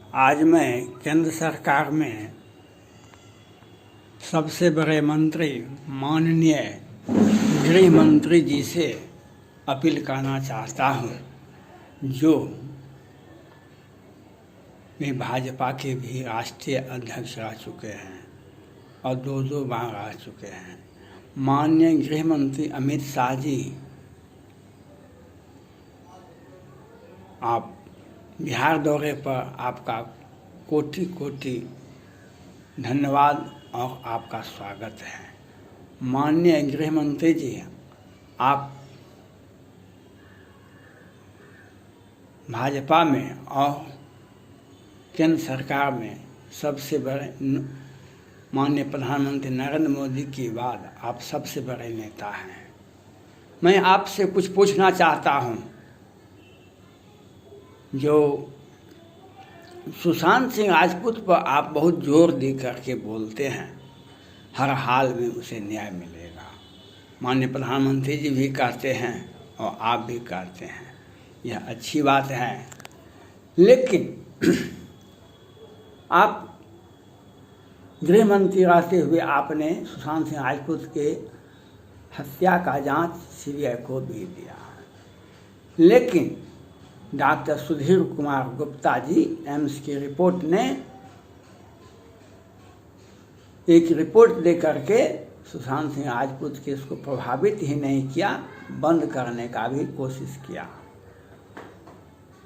आज मैं केंद्र सरकार में सबसे बड़े मंत्री माननीय गृह मंत्री जी से अपील करना चाहता हूँ, जो वे भाजपा के भी राष्ट्रीय अध्यक्ष रह चुके हैं और दो बार रह चुके हैं। माननीय गृह मंत्री अमित शाह जी, आप बिहार दौरे पर आपका कोटि कोटि धन्यवाद और आपका स्वागत है। माननीय गृह मंत्री जी, आप भाजपा में और केंद्र सरकार में सबसे बड़े माननीय प्रधानमंत्री नरेंद्र मोदी के बाद आप सबसे बड़े नेता हैं। मैं आपसे कुछ पूछना चाहता हूं। जो सुशांत सिंह राजपूत पर आप बहुत जोर दे करके बोलते हैं, हर हाल में उसे न्याय मिलेगा। माननीय प्रधानमंत्री जी भी कहते हैं और आप भी कहते हैं, यह अच्छी बात है। लेकिन आप गृह मंत्री रहते हुए आपने सुशांत सिंह राजपूत के हत्या का जांच सीबीआई को भी दिया। लेकिन डॉक्टर सुधीर कुमार गुप्ता जी एम्स की रिपोर्ट ने एक रिपोर्ट दे करके सुशांत सिंह राजपूत केस को प्रभावित ही नहीं किया, बंद करने का भी कोशिश किया।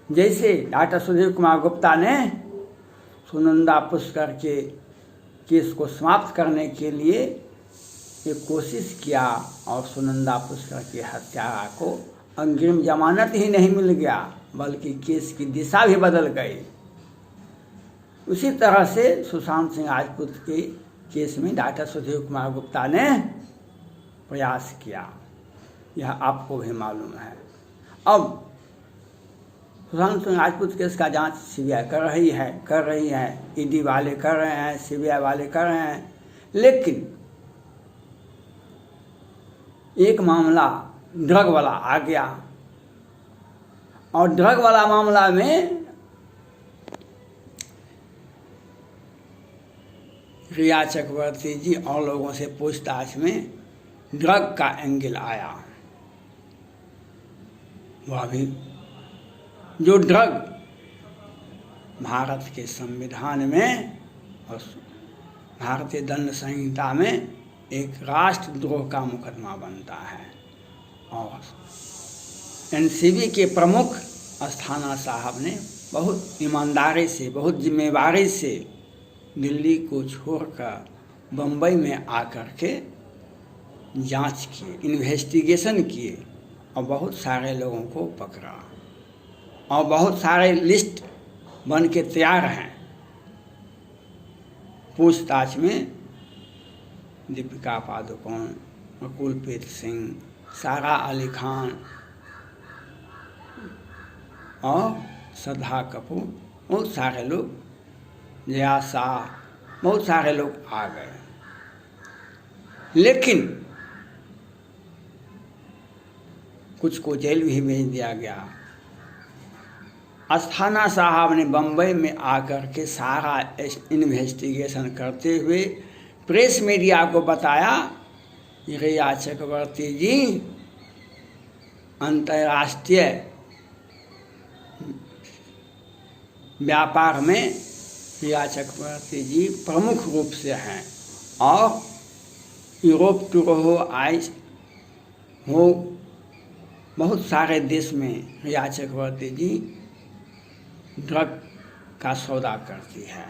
जैसे डॉक्टर सुधीर कुमार गुप्ता ने सुनंदा पुष्कर के केस को समाप्त करने के लिए एक कोशिश किया और सुनंदा पुष्कर की हत्या को अग्रिम जमानत ही नहीं मिल गया, बल्कि केस की दिशा भी बदल गई। उसी तरह से सुशांत सिंह राजपूत के केस में डॉक्टर सुधीर कुमार गुप्ता ने प्रयास किया, यह आपको भी मालूम है। अब सुशांत सिंह राजपूत केस का जांच सीबीआई कर रही है, ईडी वाले कर रहे हैं, सीबीआई वाले कर रहे हैं। लेकिन एक मामला ड्रग वाला आ गया और ड्रग वाला मामला में रिया चक्रवर्ती जी और लोगों से पूछताछ में ड्रग का एंगल आया। वह भी जो ड्रग भारत के संविधान में और भारतीय दंड संहिता में एक राष्ट्रद्रोह का मुकदमा बनता है। और एनसीबी के प्रमुख अस्थाना साहब ने बहुत ईमानदारी से, बहुत जिम्मेवारी से दिल्ली को छोड़कर बम्बई में आकर के जांच किए, इन्वेस्टिगेशन किए और बहुत सारे लोगों को पकड़ा और बहुत सारे लिस्ट बन के तैयार हैं। पूछताछ में दीपिका पादुकोण, कुलप्रीत सिंह, सारा अली खान और श्रद्धा कपूर, बहुत सारे लोग, जया शाह, बहुत सारे लोग आ गए। लेकिन कुछ को जेल भी भेज दिया गया। अस्थाना साहब ने बम्बई में आकर के सारा इन्वेस्टिगेशन करते हुए प्रेस मीडिया को बताया, रिया चक्रवर्ती जी अंतर्राष्ट्रीय व्यापार में रिया चक्रवर्ती जी प्रमुख रूप से हैं और यूरोप टूर हो, आइस हो, बहुत सारे देश में रिया चक्रवर्ती जी ड्रग का सौदा करती है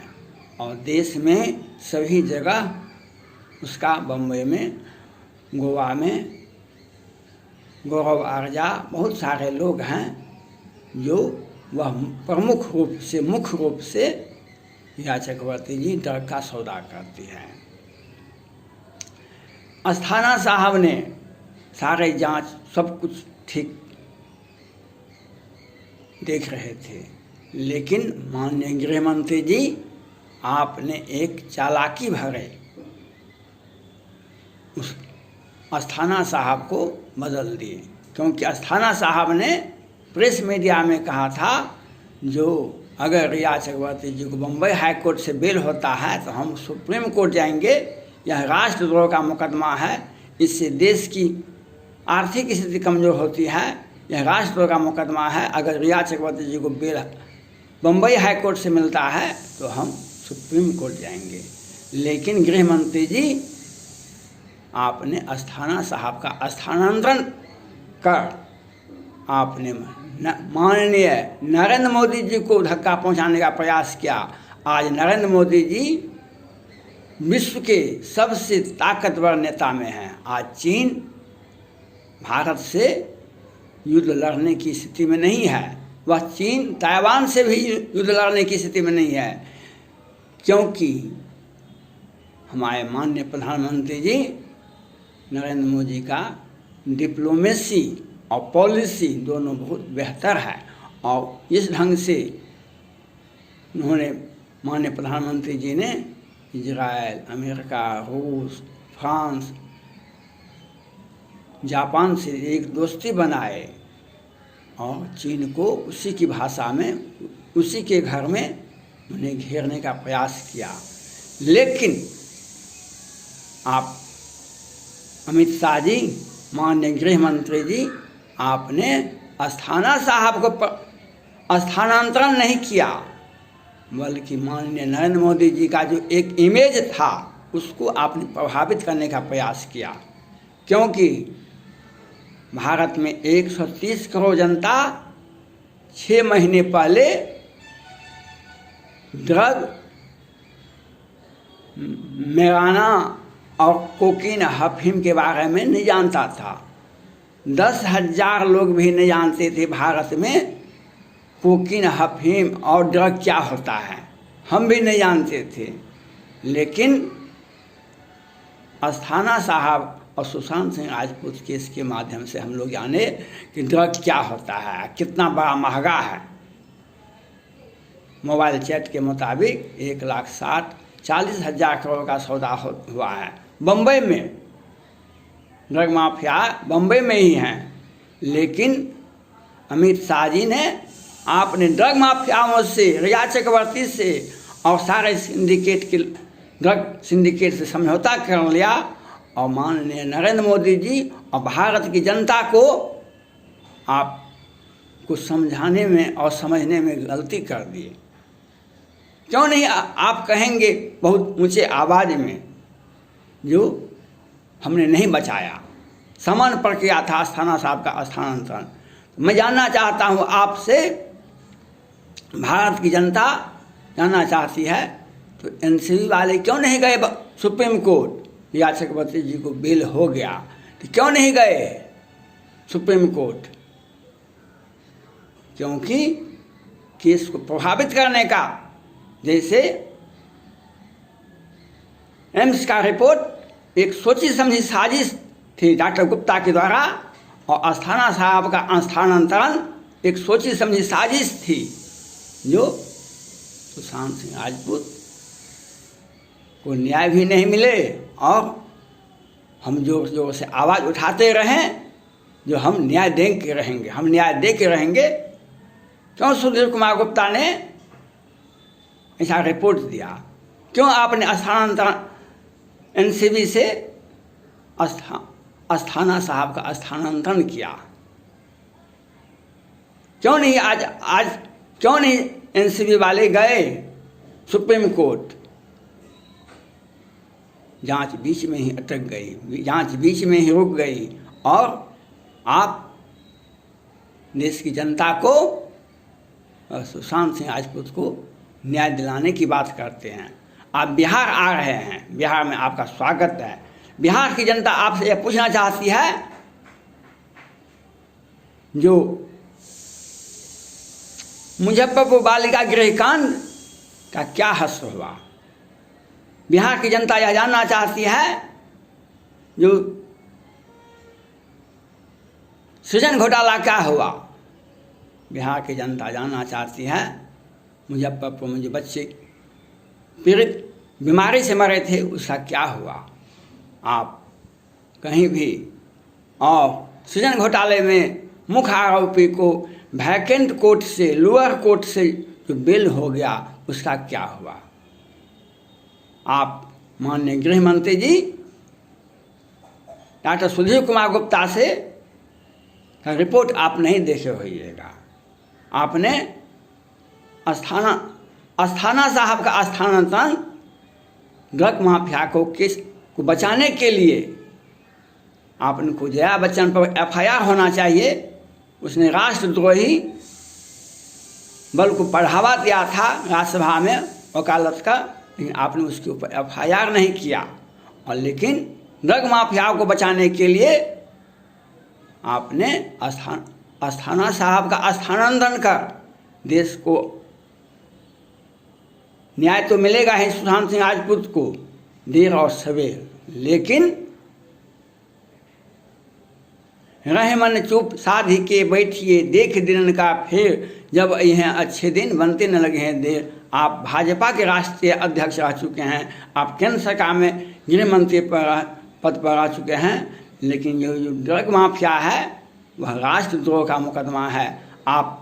और देश में सभी जगह उसका, बम्बई में, गोवा में गौरव आर्जा, बहुत सारे लोग हैं जो वह प्रमुख रूप से, मुख्य रूप से रिया चक्रवर्ती जी ड्रग का सौदा करती हैं। अस्थाना साहब ने सारे जांच सब कुछ ठीक देख रहे थे, लेकिन माननीय गृह मंत्री जी, आपने एक चालाकी भरे उस अस्थाना साहब को बदल दिए। क्योंकि अस्थाना साहब ने प्रेस मीडिया में कहा था, जो अगर रिया चक्रवर्ती जी को बम्बई हाई कोर्ट से बेल होता है तो हम सुप्रीम कोर्ट जाएंगे। यह राष्ट्रद्रोह का मुकदमा है, इससे देश की आर्थिक स्थिति कमज़ोर होती है। यह राष्ट्रद्रोह का मुकदमा है। अगर रिया चक्रवर्ती जी को बेल बम्बई हाई कोर्ट से मिलता है तो हम सुप्रीम कोर्ट जाएंगे। लेकिन गृह मंत्री जी, आपने अस्थाना साहब का स्थानांतरण कर आपने माननीय नरेंद्र मोदी जी को धक्का पहुंचाने का प्रयास किया। आज नरेंद्र मोदी जी विश्व के सबसे ताकतवर नेता में हैं। आज चीन भारत से युद्ध लड़ने की स्थिति में नहीं है। वह चीन ताइवान से भी युद्ध लड़ने की स्थिति में नहीं है, क्योंकि हमारे माननीय प्रधानमंत्री जी नरेंद्र मोदी का डिप्लोमेसी और पॉलिसी दोनों बहुत बेहतर है। और इस ढंग से उन्होंने, माननीय प्रधानमंत्री जी ने इजराइल, अमेरिका, रूस, फ्रांस, जापान से एक दोस्ती बनाए और चीन को उसी की भाषा में, उसी के घर में उन्हें घेरने का प्रयास किया। लेकिन आप अमित शाह जी, माननीय गृह मंत्री जी, आपने अस्थाना साहब को स्थानांतरण नहीं किया, बल्कि माननीय नरेंद्र मोदी जी का जो एक इमेज था उसको आपने प्रभावित करने का प्रयास किया। क्योंकि भारत में 130 करोड़ जनता 6 महीने पहले ड्रग, मेराना और कोकीन, अफीम के बारे में नहीं जानता था। 10,000 लोग भी नहीं जानते थे भारत में कोकीन, अफीम और ड्रग क्या होता है, हम भी नहीं जानते थे। लेकिन अस्थाना साहब और सुशांत सिंह राजपूत केस के माध्यम से हम लोग जाने कि ड्रग क्या होता है, कितना बड़ा महंगा है। मोबाइल चैट के मुताबिक 1,40,000 करोड़ का सौदा हुआ है। बम्बई में ड्रग माफिया बम्बई में ही हैं। लेकिन अमित शाह जी ने, आपने ड्रग माफियाओं से, रिया चक्रवर्ती से और सारे सिंडिकेट के ड्रग सिंडिकेट से समझौता कर लिया और माननीय नरेंद्र मोदी जी और भारत की जनता को आपको समझाने में और समझने में गलती कर दिए। क्यों नहीं आप कहेंगे बहुत ऊंचे आवाज़ में, जो हमने नहीं बचाया, समान प्रक्रिया था अस्थाना साहब का स्थानांतरण। मैं जानना चाहता हूँ आपसे, भारत की जनता जानना चाहती है, तो एनसीबी वाले क्यों नहीं गए सुप्रीम कोर्ट? रिया चक्रवर्ती जी को बेल हो गया तो क्यों नहीं गए सुप्रीम कोर्ट? क्योंकि केस को प्रभावित करने का, जैसे एम्स का रिपोर्ट एक सोची समझी साजिश थी डॉक्टर गुप्ता के द्वारा, और अस्थाना साहब का स्थानांतरण एक सोची समझी साजिश थी, जो सुशांत सिंह राजपूत को न्याय भी नहीं मिले। और हम जोर जोर से आवाज़ उठाते रहें, जो हम न्याय दे के रहेंगे, हम न्याय दे के रहेंगे। क्यों सुधीर कुमार गुप्ता ने ऐसा रिपोर्ट दिया? क्यों आपने स्थानांतरण एनसीबी से अस्थाना साहब का स्थानांतरण किया? क्यों नहीं आज क्यों नहीं एनसीबी वाले गए सुप्रीम कोर्ट? जांच बीच में ही अटक गई, जांच बीच में ही रुक गई, और आप देश की जनता को, सुशांत सिंह राजपूत को न्याय दिलाने की बात करते हैं। आप बिहार आ रहे हैं, बिहार में आपका स्वागत है। बिहार की जनता आपसे यह पूछना चाहती है, जो मुजफ्फरपुर बालिका गृह कांड का क्या हश्र हुआ? बिहार की जनता यह जानना चाहती है, जो सृजन घोटाला क्या हुआ? बिहार की जनता जानना चाहती है, मुजफ्फरपुर में जो बच्चे पीड़ित बीमारी से मरे थे उसका क्या हुआ? आप कहीं भी, और सृजन घोटाले में मुख्य आरोपी को वैकेंट कोर्ट से, लोअर कोर्ट से जो बेल हो गया उसका क्या हुआ? आप माननीय गृह मंत्री जी डॉक्टर सुधीर कुमार गुप्ता से रिपोर्ट आप नहीं देखे होइएगा। आपने अस्थाना साहब का स्थानांतरण ड्रग माफिया को बचाने के लिए आपने को जया बच्चन पर FIR होना चाहिए। उसने राष्ट्रद्रोही बल को बढ़ावा दिया था राज्यसभा में वकालत का, लेकिन आपने उसके ऊपर FIR नहीं किया। और लेकिन ड्रग माफियाओं को बचाने के लिए आपने अस्थाना साहब का स्थानांतरण कर देश को न्याय तो मिलेगा ही सुशांत सिंह राजपूत को देर और सवेर, लेकिन रहे मन चुप साधी के बैठिए देख दिन का फिर जब यह अच्छे दिन बनते न लगे हैं देर। आप भाजपा के राष्ट्रीय अध्यक्ष रह चुके हैं, आप केंद्र सरकार में गृह मंत्री पद पर रह चुके हैं, लेकिन ये जो ड्रग माफिया है वह राष्ट्रद्रोह का मुकदमा है। आप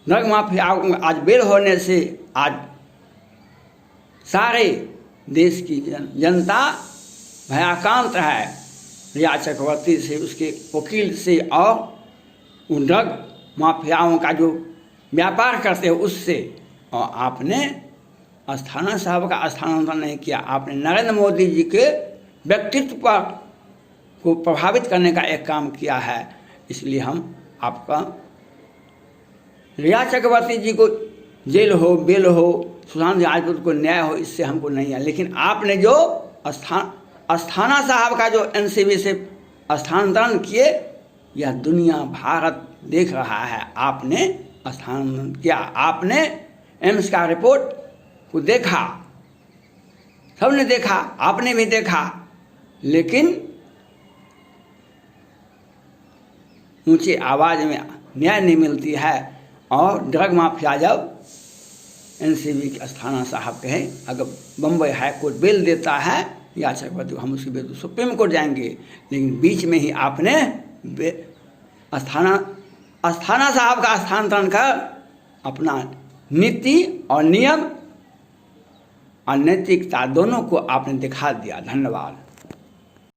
ड्रग माफिया आज बेल होने से आज सारे देश की जनता भयाक्रांत है, रिया चक्रवर्ती से, उसके वकील से और उन ड्रग माफियाओं का जो व्यापार करते हैं उससे। और आपने अस्थाना साहब का स्थानांतरण नहीं किया, आपने नरेंद्र मोदी जी के व्यक्तित्व पर को प्रभावित करने का एक काम किया है। इसलिए हम आपका रिया चक्रवर्ती जी को जेल हो बेल हो, सुशांत सिंह राजपूत को न्याय हो, इससे हमको नहीं है। लेकिन आपने जो अस्थाना साहब का जो NCB से स्थानांतरण किए, यह दुनिया भारत देख रहा है। आपने स्थानांतरण किया, आपने एम्स का रिपोर्ट को देखा, सबने देखा, आपने भी देखा, लेकिन ऊंची आवाज़ में न्याय नहीं मिलती है। और ड्रग माफिया जब NCB के अस्थाना साहब कहे अगर बम्बई हाई कोर्ट बेल देता है या चक्रवर्ती, हम उसकी बेल सुप्रीम कोर्ट जाएंगे, लेकिन बीच में ही आपने अस्थाना साहब का स्थानांतरण कर अपना नीति और नियम और नैतिकता दोनों को आपने दिखा दिया। धन्यवाद।